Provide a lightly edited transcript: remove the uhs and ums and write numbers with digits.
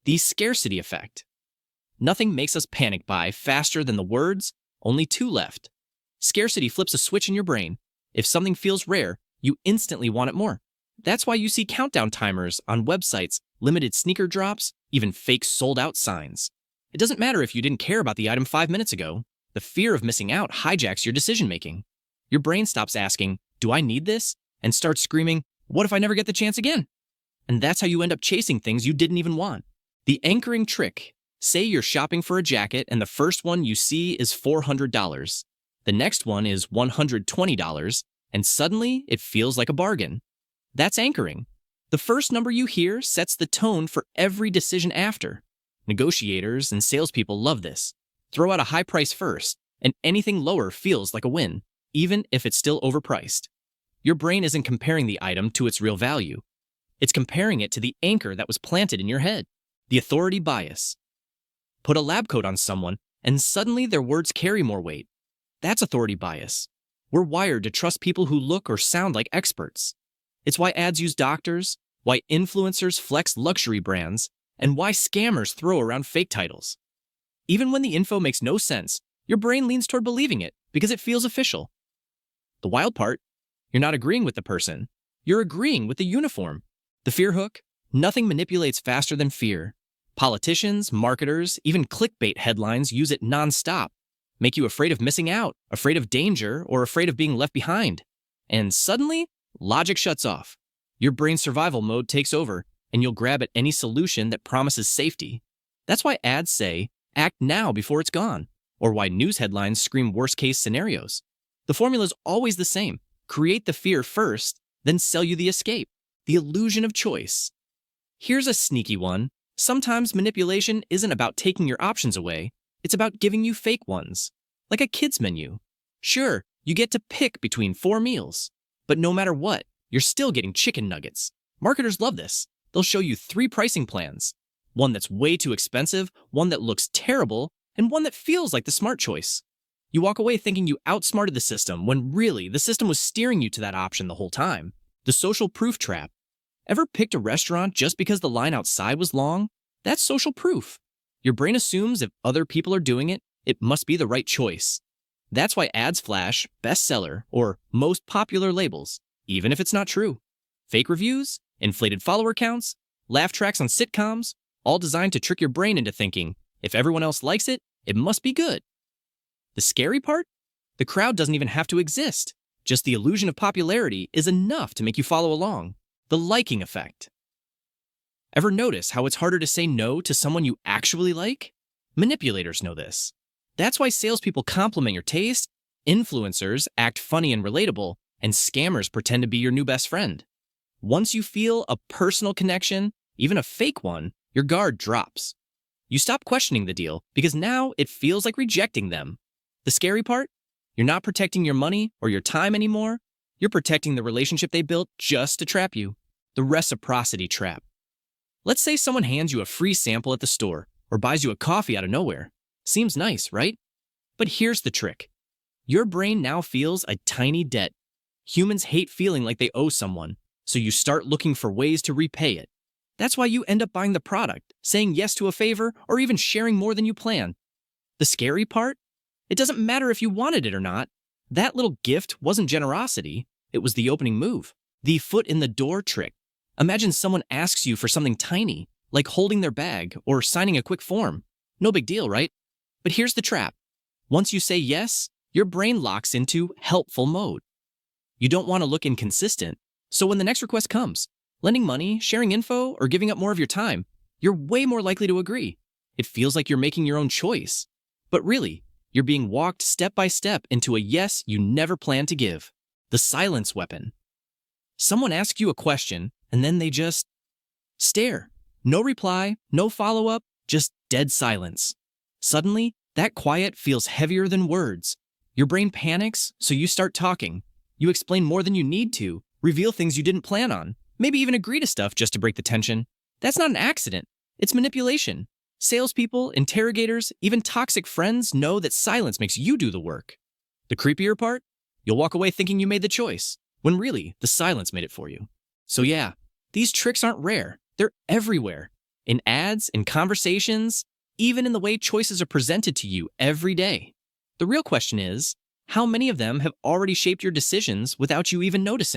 The scarcity effect. Nothing makes us panic buy faster than the words, "only two left." Scarcity flips a switch in your brain. If something feels rare, you instantly want it more. That's why you see countdown timers on websites, limited sneaker drops, even fake sold-out signs. It doesn't matter if you didn't care about the item 5 minutes ago. The fear of missing out hijacks your decision-making. Your brain stops asking, "Do I need this?" and starts screaming, "What if I never get the chance again?" And that's how you end up chasing things you didn't even want. The anchoring trick. Say you're shopping for a jacket and the first one you see is $400. The next one is $120, and suddenly it feels like a bargain. That's anchoring. The first number you hear sets the tone for every decision after. Negotiators and salespeople love this. Throw out a high price first, and anything lower feels like a win, even if it's still overpriced. Your brain isn't comparing the item to its real value. It's comparing it to the anchor that was planted in your head, the authority bias. Put a lab coat on someone, and suddenly their words carry more weight. That's authority bias. We're wired to trust people who look or sound like experts. It's why ads use doctors, why influencers flex luxury brands, and why scammers throw around fake titles. Even when the info makes no sense, your brain leans toward believing it because it feels official. The wild part, you're not agreeing with the person. You're agreeing with the uniform. The fear hook, nothing manipulates faster than fear. Politicians, marketers, even clickbait headlines use it nonstop. Make you afraid of missing out, afraid of danger, or afraid of being left behind. And suddenly, logic shuts off. Your brain's survival mode takes over, and you'll grab at any solution that promises safety. That's why ads say, "Act now before it's gone," or why news headlines scream worst-case scenarios. The formula's always the same. Create the fear first, then sell you the escape. The illusion of choice. Here's a sneaky one. Sometimes manipulation isn't about taking your options away. It's about giving you fake ones. Like a kid's menu. Sure, you get to pick between 4 meals. But no matter what, you're still getting chicken nuggets. Marketers love this. They'll show you 3 pricing plans. One that's way too expensive, one that looks terrible, and one that feels like the smart choice. You walk away thinking you outsmarted the system when really the system was steering you to that option the whole time. The social proof trap. Ever picked a restaurant just because the line outside was long? That's social proof. Your brain assumes if other people are doing it, it must be the right choice. That's why ads flash bestseller or most popular labels, even if it's not true. Fake reviews, inflated follower counts, laugh tracks on sitcoms, all designed to trick your brain into thinking, if everyone else likes it, it must be good. The scary part? The crowd doesn't even have to exist. Just the illusion of popularity is enough to make you follow along. The liking effect. Ever notice how it's harder to say no to someone you actually like? Manipulators know this. That's why salespeople compliment your taste, influencers act funny and relatable, and scammers pretend to be your new best friend. Once you feel a personal connection, even a fake one, your guard drops. You stop questioning the deal because now it feels like rejecting them. The scary part? You're not protecting your money or your time anymore. You're protecting the relationship they built just to trap you. The reciprocity trap. Let's say someone hands you a free sample at the store or buys you a coffee out of nowhere. Seems nice, right? But here's the trick. Your brain now feels a tiny debt. Humans hate feeling like they owe someone, so you start looking for ways to repay it. That's why you end up buying the product, saying yes to a favor, or even sharing more than you plan. The scary part? It doesn't matter if you wanted it or not. That little gift wasn't generosity. It was the opening move. The foot in the door trick. Imagine someone asks you for something tiny, like holding their bag or signing a quick form. No big deal, right? But here's the trap. Once you say yes, your brain locks into helpful mode. You don't want to look inconsistent, so when the next request comes, lending money, sharing info, or giving up more of your time, you're way more likely to agree. It feels like you're making your own choice. But really, you're being walked step by step into a yes you never planned to give. The silence weapon. Someone asks you a question, and then they just stare. No reply, no follow-up, just dead silence. Suddenly, that quiet feels heavier than words. Your brain panics, so you start talking. You explain more than you need to, reveal things you didn't plan on, maybe even agree to stuff just to break the tension. That's not an accident. It's manipulation. Salespeople, interrogators, even toxic friends know that silence makes you do the work. The creepier part? You'll walk away thinking you made the choice, when really, the silence made it for you. So yeah, these tricks aren't rare. They're everywhere. in ads, in conversations, even in the way choices are presented to you every day. The real question is, how many of them have already shaped your decisions without you even noticing?